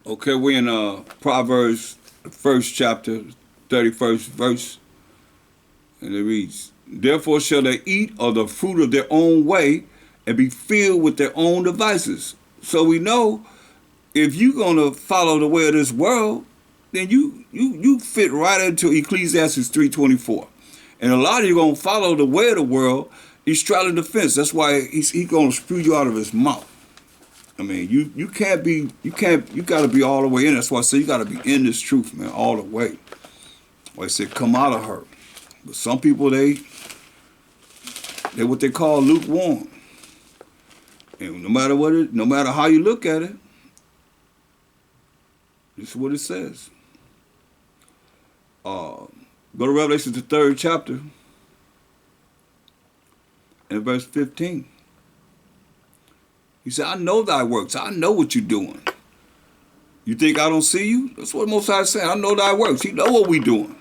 Okay, we're in Proverbs, the first chapter, 31st verse, and it reads, "Therefore shall they eat of the fruit of their own way and be filled with their own devices." So we know if you're gonna follow the way of this world, then you fit right into Ecclesiastes 3:24. And a lot of you gonna follow the way of the world. He's straddling the fence. That's why he's gonna spew you out of his mouth. I mean, you can't be you gotta be all the way in. That's why I say you gotta be in this truth, man, all the way. Like I said, come out of her. But some people they what they call lukewarm. And no matter how you look at it, this is what it says. Go to Revelation, the third chapter, and verse 15. He said, "I know thy works. I know what you're doing. You think I don't see you?" That's what Most High is saying. I know thy works. He know what we doing.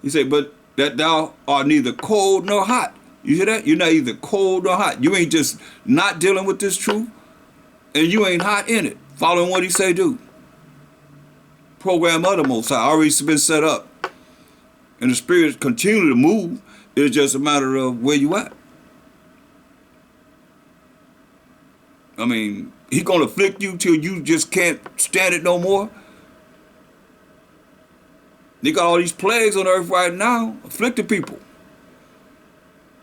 He said, "But that thou art neither cold nor hot." You hear that? You're not either cold nor hot. You ain't just not dealing with this truth, and you ain't hot in it, following what he say do. Program of the Most High already been set up, and the Spirit continue to move. It's just a matter of where you at. I mean, he gonna afflict you till you just can't stand it no more. They got all these plagues on earth right now, afflicting people.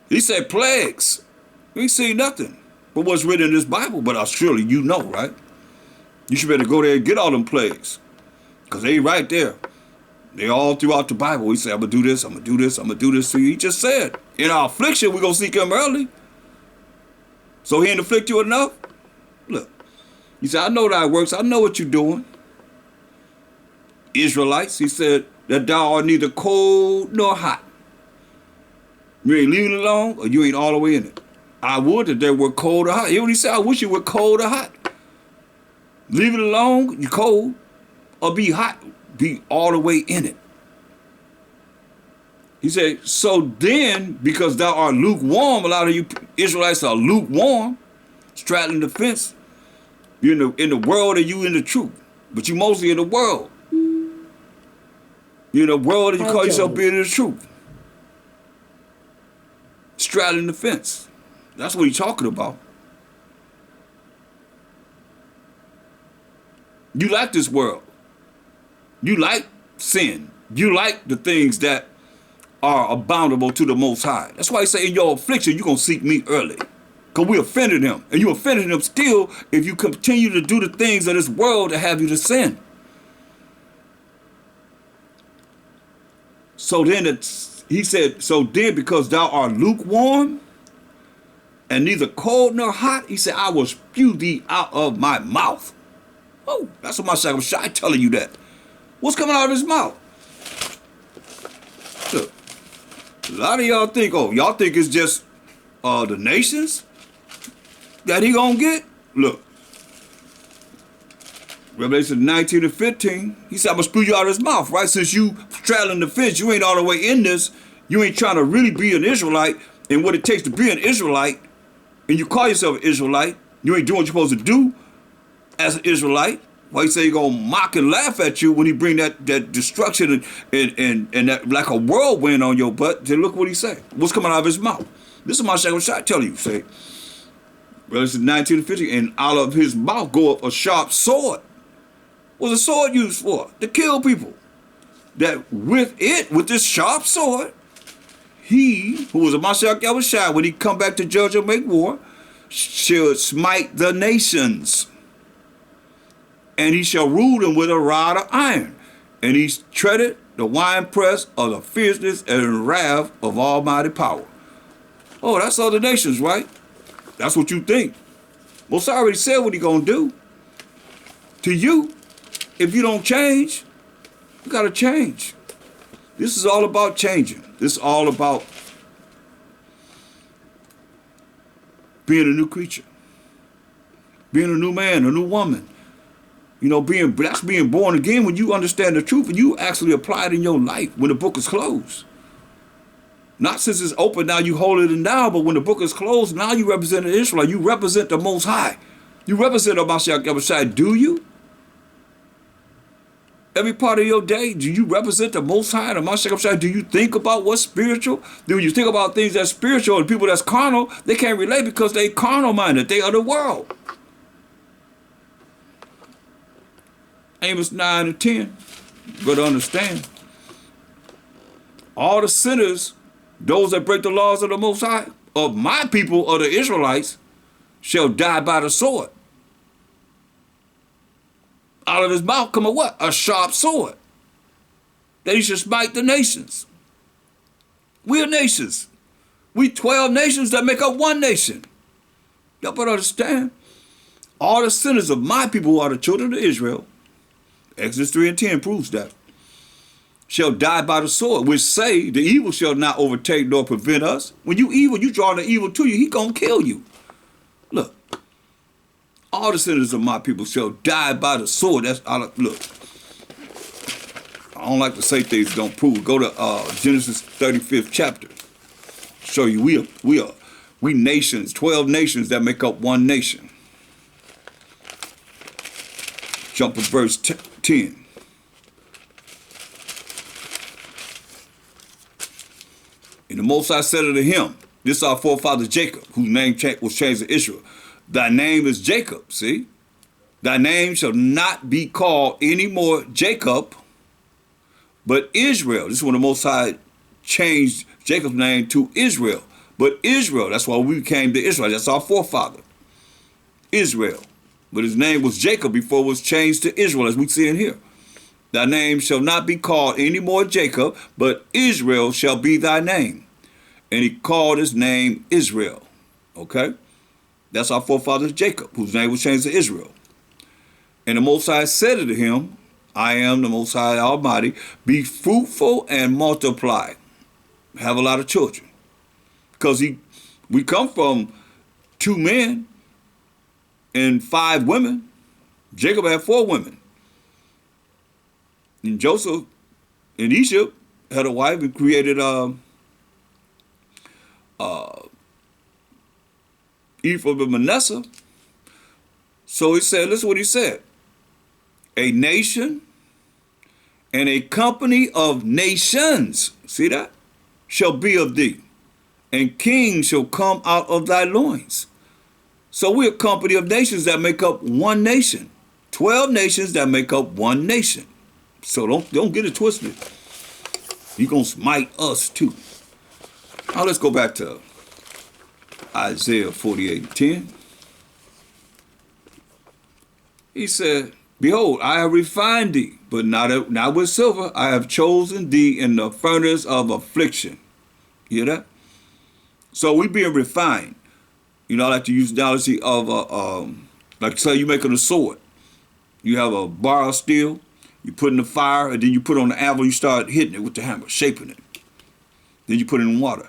He said plagues. We ain't seen nothing but what's written in this Bible, but surely you know, right? You should better go there and get all them plagues, because they right there. They all throughout the Bible. He said, I'm gonna do this, I'm gonna do this, I'm gonna do this to you. He just said, in our affliction, we're gonna seek him early. So he ain't afflict you enough? Look, he said, I know thy works, I know what you're doing. Israelites, he said, that thou art neither cold nor hot. You ain't leaving it alone, or you ain't all the way in it. I would that they were cold or hot. You know what he said? I wish you were cold or hot. Leave it alone, you cold, or be hot, be all the way in it. He said, so then, because thou art lukewarm, a lot of you Israelites are lukewarm, straddling the fence. You're in the world and you in the truth, but you mostly in the world. You're in the world and you call yourself being in the truth. Straddling the fence. That's what he's talking about. You like this world. You like sin. You like the things that are abominable to the Most High. That's why he say in your affliction, you're going to seek me early. Because we offended him. And you offended him still if you continue to do the things of this world that have you to sin. So then he said, so then because thou art lukewarm and neither cold nor hot, he said, I will spew thee out of my mouth. Oh, that's what my second shy telling you that. What's coming out of his mouth? Look, a lot of y'all think, y'all think it's just the nations that he gonna get? Look, Revelation 19 and 15, he said, I'm gonna spew you out of his mouth, right? Since you straddling the fence, you ain't all the way in this, you ain't trying to really be an Israelite and what it takes to be an Israelite, and you call yourself an Israelite, you ain't doing what you're supposed to do as an Israelite. Why he say he gonna mock and laugh at you when he bring that destruction and that like a whirlwind on your butt. Then look what he say. What's coming out of his mouth? This is my second shot telling you, say, Revelation 19 and 50, and out of his mouth go up a sharp sword. What's a sword used for? To kill people. That with this sharp sword, he, who was a Mashiach Yahushua, when he come back to judge and make war, shall smite the nations. And he shall rule them with a rod of iron. And he treaded the winepress of the fierceness and wrath of almighty power. Oh, that's other nations, right? That's what you think. Most already said what he gonna do. To you, if you don't change, you gotta change. This is all about changing. This is all about being a new creature. Being a new man, a new woman. You know, that's being born again when you understand the truth and you actually apply it in your life when the book is closed. Not since it's open, now you hold it in now, but when the book is closed, now you represent Israel. You represent the Most High. You represent the Mashiach Yahushua, do you? Every part of your day, do you represent the Most High and the Mashiach? Do you think about what's spiritual? Do you think about things that's spiritual? And people that's carnal, they can't relate because they carnal minded. They are the world. Amos 9 and 10. But understand, all the sinners, those that break the laws of the Most High, of my people, or the Israelites, shall die by the sword. Out of his mouth come a what? A sharp sword. That he should smite the nations. We are nations. We 12 nations that make up one nation. Y'all better understand. All the sinners of my people who are the children of Israel, Exodus 3 and 10 proves that, shall die by the sword, which say the evil shall not overtake nor prevent us. When you evil, you draw the evil to you, he gonna kill you. Look. All the sinners of my people shall die by the sword. That's look. I don't like to say things don't prove. Go to Genesis 35th chapter. Show you we nations, 12 nations that make up one nation. Jump to verse 10. And the Most High said unto him, this is our forefather Jacob, whose name was changed to Israel. Thy name is Jacob, see? Thy name shall not be called any more Jacob, but Israel. This is when the Most High changed Jacob's name to Israel. But Israel, that's why we became the Israel. That's our forefather, Israel. But his name was Jacob before it was changed to Israel, as we see in here. Thy name shall not be called any more Jacob, but Israel shall be thy name. And he called his name Israel, okay? That's our forefather Jacob, whose name was changed to Israel. And the Most High said unto him, I am the Most High Almighty, be fruitful and multiply. Have a lot of children. Because we come from 2 men and 5 women. Jacob had 4 women. And Joseph in Egypt had a wife and created Ephraim and Manasseh. So he said, listen what he said. A nation and a company of nations, see that, shall be of thee, and kings shall come out of thy loins. So we're a company of nations that make up one nation. 12 nations that make up one nation. So don't get it twisted. You're going to smite us too. Now let's go back to Isaiah 48:10. He said, behold, I have refined thee, but not with silver. I have chosen thee in the furnace of affliction. Hear that? So we being refined. You know, I like to use the analogy of, like say you're making a sword. You have a bar of steel, you put in the fire, and then you put it on the anvil, you start hitting it with the hammer, shaping it. Then you put it in water,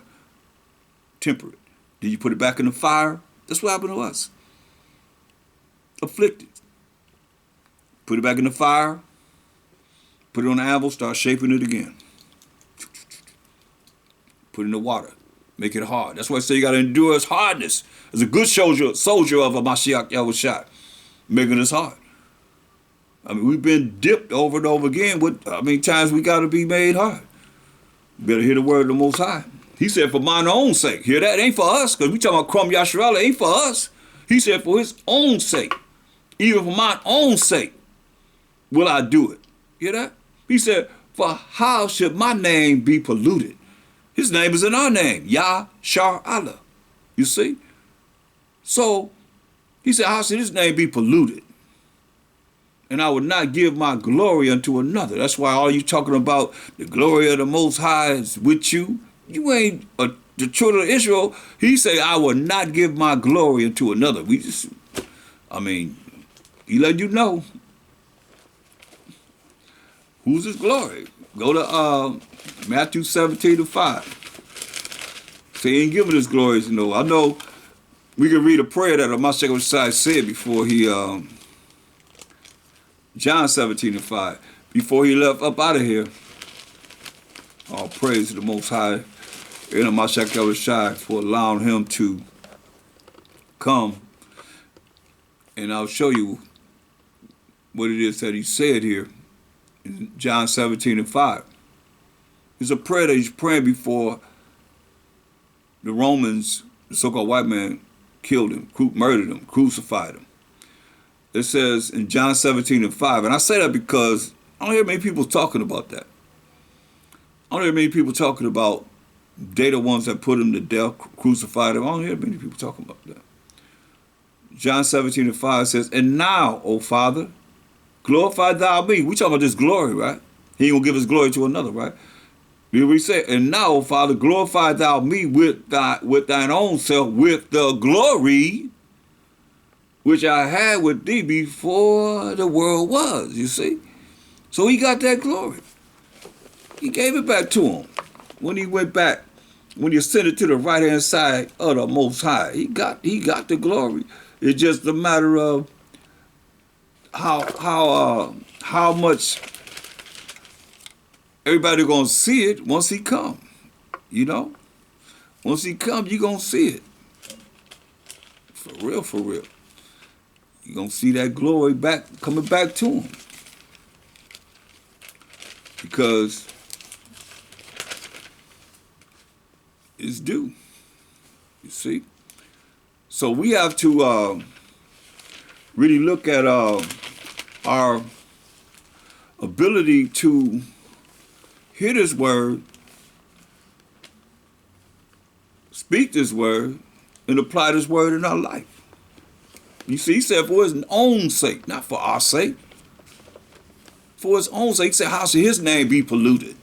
temper it. Then you put it back in the fire. That's what happened to us. Afflicted. Put it back in the fire, put it on the anvil, start shaping it again. Put it in the water, make it hard. That's why I say you got to endure its hardness. As a good soldier of a Mashiach Yahushua, making us hard. I mean, we've been dipped over and over again. How many times we got to be made hard? You better hear the word of the Most High. He said, for mine own sake. Hear that? It ain't for us, because we talking about Krum Yasharala. It ain't for us. He said, for his own sake. Even for mine own sake will I do it. Hear that? He said, for how should my name be polluted? His name is in our name, Yah Shar Allah. You see? So, he said, how should his name be polluted? And I would not give my glory unto another. That's why all you talking about the glory of the Most High is with you. You ain't the children of Israel. He said, I will not give my glory unto another. He let you know. Who's his glory? Go to Matthew 17:5. So he ain't giving his glory to no. I know we can read a prayer that Mashiach said before he, John 17:5, before he left up out of here. All praise to the Most High and Mashiach for allowing him to come. And I'll show you what it is that he said here in John 17:5. It's a prayer that he's praying before the Romans, the so-called white man, killed him, murdered him, crucified him. It says in John 17:5, and I say that because I don't hear many people talking about that. I don't hear many people talking about they the ones that put him to death, crucified him. I don't hear many people talking about that. John 17:5 says, and now, O Father, glorify thou me. We talking about this glory, right? He ain't gonna give his glory to another, right? We say, and now, O Father, glorify thou me with thine own self, with the glory which I had with thee before the world was, you see? So he got that glory. He gave it back to him. When he went back, when he ascended to the right-hand side of the Most High, he got the glory. It's just a matter of how much everybody gonna see it once he come. You know? Once he come, you gonna see it. For real, for real. You gonna see that glory coming back to him. Because it's due. You see? So we have to really look at our ability to hear this word, speak this word, and apply this word in our life. You see, he said for his own sake, not for our sake. For his own sake, he said, how should his name be polluted?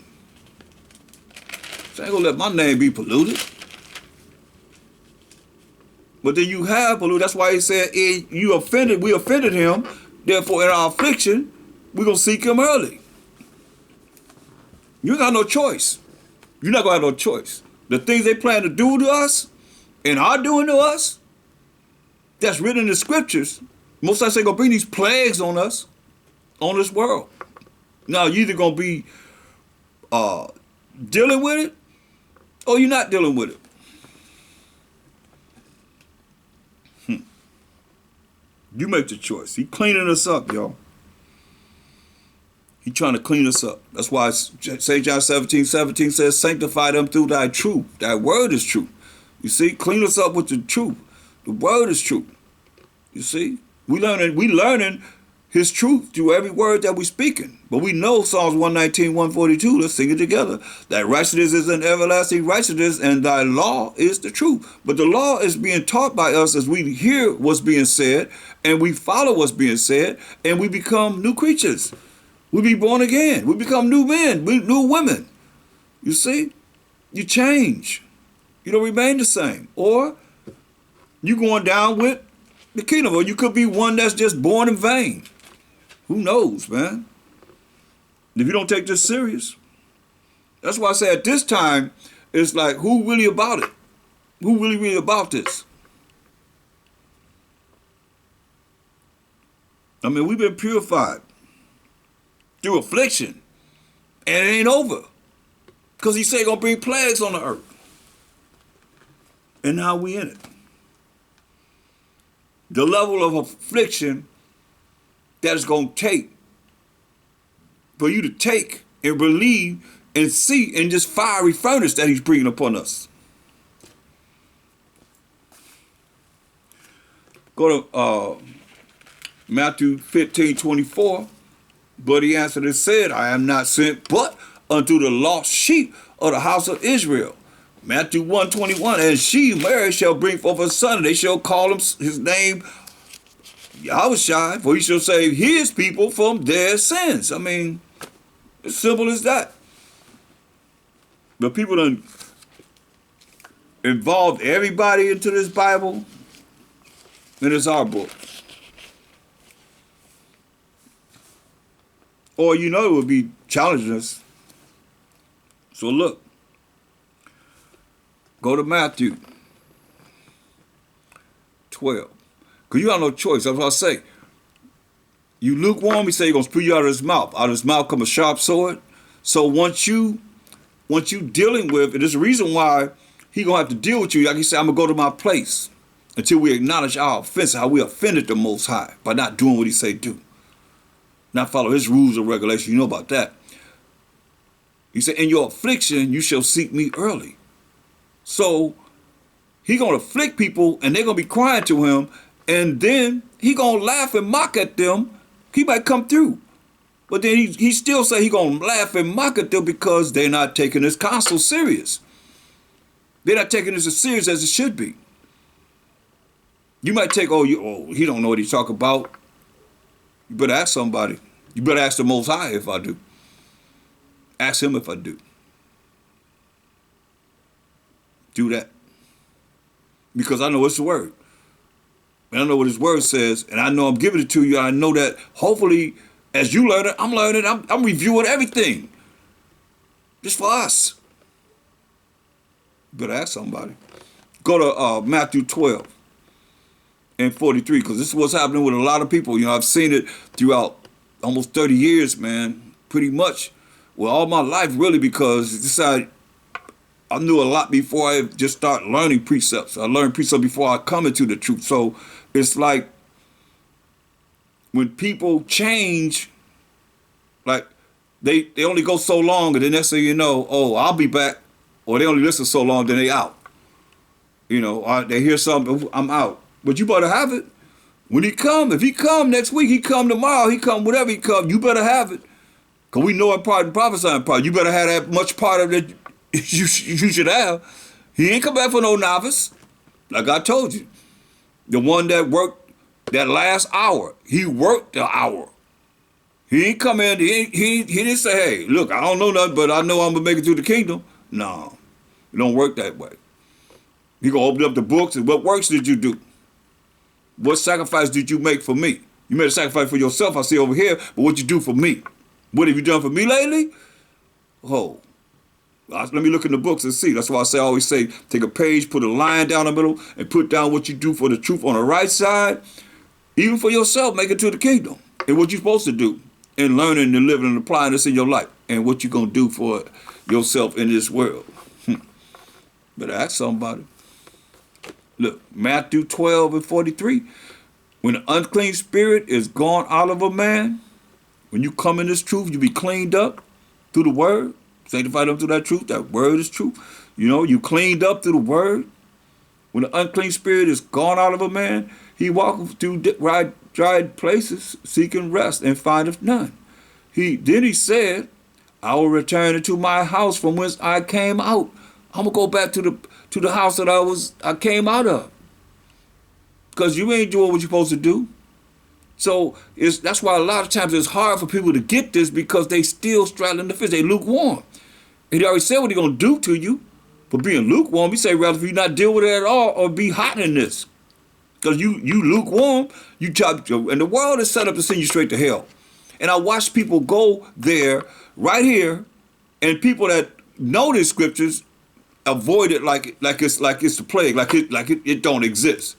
So I ain't gonna let my name be polluted. But then you have polluted. That's why he said, we offended him. Therefore, in our affliction, we're gonna seek him early. You ain't got no choice. You're not gonna have no choice. The things they plan to do to us and are doing to us, that's written in the scriptures. Most times they're gonna bring these plagues on us, on this world. Now you're either gonna be dealing with it, or you're not dealing with it. You make the choice. He cleaning us up, y'all. He trying to clean us up. That's why St. John 17:17 says, sanctify them through thy truth. Thy word is truth. You see, clean us up with the truth. The word is truth. You see, we learning his truth through every word that we speaking. But we know Psalms 119, 142, let's sing it together. That righteousness is an everlasting righteousness, and thy law is the truth. But the law is being taught by us as we hear what's being said, and we follow what's being said, and we become new creatures. We be born again. We become new men, new women. You see, you change. You don't remain the same. Or you going down with the kingdom, or you could be one that's just born in vain. Who knows, man? If you don't take this serious. That's why I say at this time, it's like, who really about it? Who really about this? I mean, we've been purified through affliction, and it ain't over. Because he said he's going to bring plagues on the earth. And now we in it. The level of affliction that it's going to take for you to take and believe and see in this fiery furnace that he's bringing upon us. Go to Matthew 15:24. But he answered and said, I am not sent but unto the lost sheep of the house of Israel. Matthew 1:21, and she, Mary, shall bring forth a son, and they shall call him his name Yahushua, for he shall save his people from their sins. I mean, as simple as that. But people done involved everybody into this Bible, and it's our book. Or you know it would be challenging us. So look. Go to Matthew 12. Because you have no choice. That's what I say. You lukewarm, he say he's going to spew you out of his mouth. Out of his mouth come a sharp sword. So once you dealing with, and there's a reason why he going to have to deal with you. Like he said, I'm going to go to my place until we acknowledge our offense, how we offended the Most High by not doing what he say do. not follow his rules or regulations. You know about that. He said, in your affliction, you shall seek me early. So he going to afflict people and they're going to be crying to him. And then he going to laugh and mock at them. He might come through. But then he still say he going to laugh and mock at them because they're not taking his counsel serious. They're not taking this as serious as it should be. You might take, he don't know what he's talking about. You better ask somebody. You better ask the Most High if I do. Ask him if I do. Do that. Because I know it's the word. And I know what his word says. And I know I'm giving it to you. I know that hopefully as you learn it, I'm learning. I'm reviewing everything. Just for us. You better ask somebody. Go to Matthew 12 and 43. Because this is what's happening with a lot of people. You know, I've seen it throughout almost 30 years, man. Pretty much. Well, all my life, really, because this I knew a lot before I just started learning precepts. I learned precepts before I come into the truth. So it's like when people change, like they only go so long, and then next thing you know, I'll be back, or they only listen so long, then they out. You know, or they hear something, I'm out. But you better have it. When he come, if he come next week, he come tomorrow, he come whatever he come, you better have it. Because we know in part and prophesying part. You better have that much part of it you should have. He ain't come back for no novice. Like I told you. The one that worked that last hour. He worked the hour. He ain't come in, he didn't say, hey, look, I don't know nothing, but I know I'm going to make it to the kingdom. No, it don't work that way. He going to open up the books and what works did you do? What sacrifice did you make for me? You made a sacrifice for yourself, I see over here, but what you do for me? What have you done for me lately? Let me look in the books and see. That's why I always say, take a page, put a line down the middle, and put down what you do for the truth on the right side. Even for yourself, make it to the kingdom. And what you're supposed to do in learning and living and applying this in your life. And what you're going to do for yourself in this world. Better ask somebody. Look, Matthew 12 and 43. When the unclean spirit is gone out of a man, when you come in this truth, you be cleaned up through the word. Sanctify them through that truth. That word is true. You know, you cleaned up through the word. When the unclean spirit is gone out of a man, he walketh through dry places, seeking rest, and findeth none. Then he said, I will return into my house from whence I came out. I'm gonna go back to the house that I came out of. Because you ain't doing what you're supposed to do. So that's why a lot of times it's hard for people to get this because they still straddling the fence. They lukewarm. And he already said what he's going to do to you for being lukewarm. He said rather for you not deal with it at all or be hot in this. Because you lukewarm, and the world is set up to send you straight to hell. And I watch people go there right here, and people that know these scriptures avoid it like it's the plague, like it don't exist.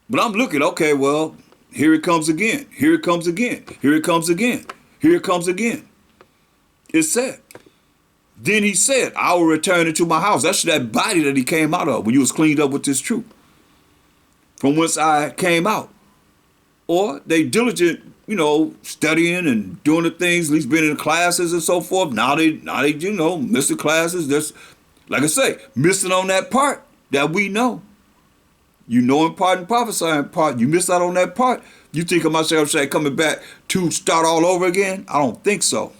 But I'm looking, okay, well, here it comes again. Here it comes again. Here it comes again. Here it comes again. It said. Then he said, I will return into my house. That's that body that he came out of when you was cleaned up with this truth. From whence I came out. Or they diligent, studying and doing the things, at least being in the classes and so forth. Now they miss the classes. That's, like I say, missing on that part that we know. You know in part and prophesying in part. You miss out on that part. You think of myself saying coming back to start all over again? I don't think so.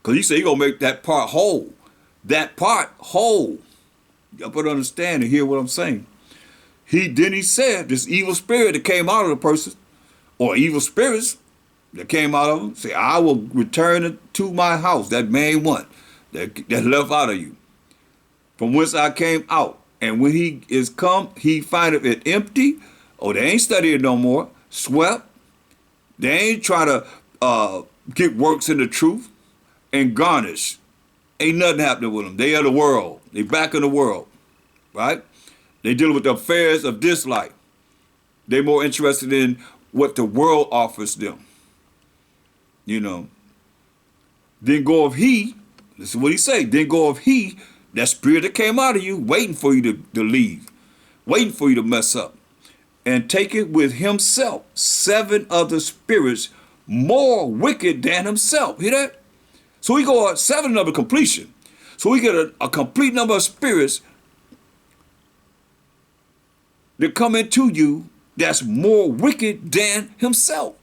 Because he said he's going to make that part whole. That part whole. You better understand and hear what I'm saying. Then he said this evil spirit that came out of the person, or evil spirits that came out of him, say, I will return to my house, that main one that left out of you, from whence I came out. And when he is come, he findeth it empty. They ain't studying no more. Swept. They ain't trying to get works in the truth and garnish. Ain't nothing happening with them. They are the world. They back in the world. Right? They dealing with the affairs of this life. They more interested in what the world offers them. Then goeth he, this is what he say, then goeth he, that spirit that came out of you, waiting for you to leave, waiting for you to mess up. and taketh with himself 7 other spirits more wicked than himself. Hear that? So we go at 7 number completion. So we get a complete number of spirits that come into you that's more wicked than himself.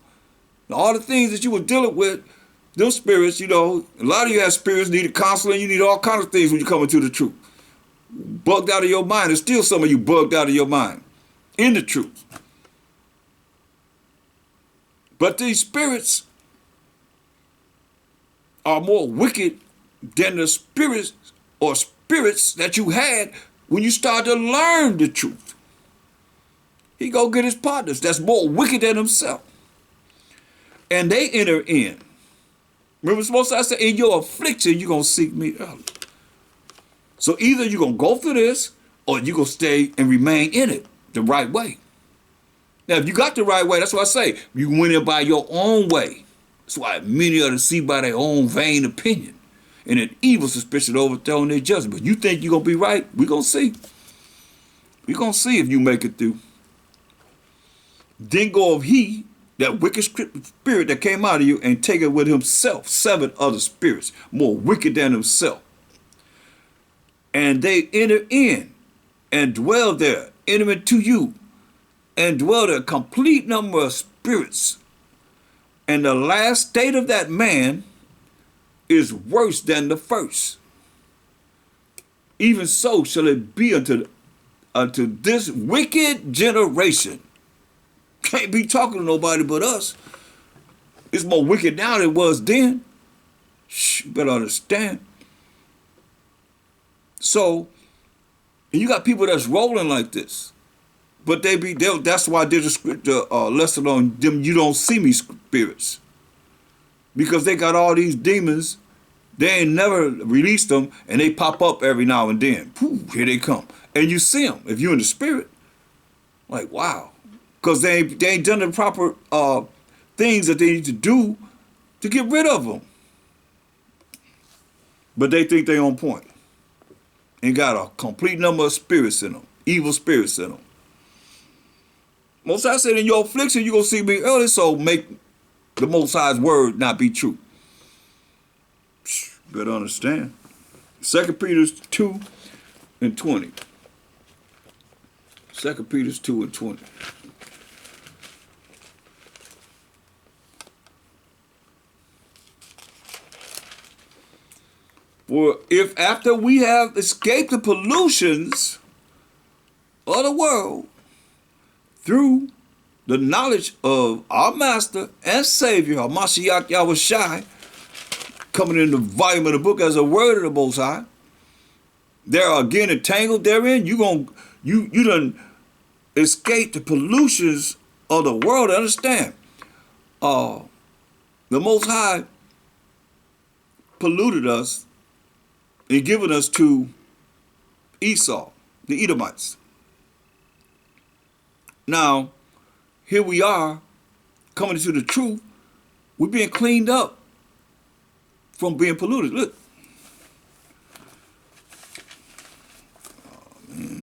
Now, all the things that you were dealing with, those spirits, a lot of you have spirits, need counseling, you need all kinds of things when you come into the truth. Bugged out of your mind. There's still some of you bugged out of your mind in the truth. But these spirits are more wicked than the spirits or spirits that you had when you start to learn the truth. He go get his partners that's more wicked than himself. And they enter in. Remember, supposed to say, in your affliction, you're going to seek me early. So either you're going to go through this or you're going to stay and remain in it the right way. Now, if you got the right way, that's what I say. You went in by your own way. That's why many others see by their own vain opinion and an evil suspicion overthrowing their judgment. But you think you're going to be right? We're going to see. We're going to see if you make it through. Then go of he, that wicked spirit that came out of you, and take it with himself 7 other spirits more wicked than himself. And they enter in and dwell there, enter into you, and dwell there a complete number of spirits. And the last state of that man is worse than the first. Even so shall it be unto this wicked generation. Can't be talking to nobody but us. It's more wicked now than it was then. You better understand. So, and you got people that's rolling like this. But that's why I did a scripture lesson on them you don't see me spirits. Because they got all these demons, they ain't never released them, and they pop up every now and then. Pooh, here they come. And you see them if you're in the spirit. Like, wow. Because they ain't done the proper things that they need to do to get rid of them. But they think they on point. And got a complete number of spirits in them, evil spirits in them. Most High said, in your affliction, you're going to see me early, so make the Most High's word not be true. Better understand. 2 Peter 2 and 20. 2 Peter 2 and 20. For if after we have escaped the pollutions of the world through the knowledge of our Master and Savior, Hamashiach Yahushai, coming in the volume of the book as a word of the Most High, they are again entangled therein. You done escape the pollutions of the world. Understand? The Most High polluted us and given us to Esau, the Edomites. Now, here we are, coming into the truth. We're being cleaned up from being polluted. Look,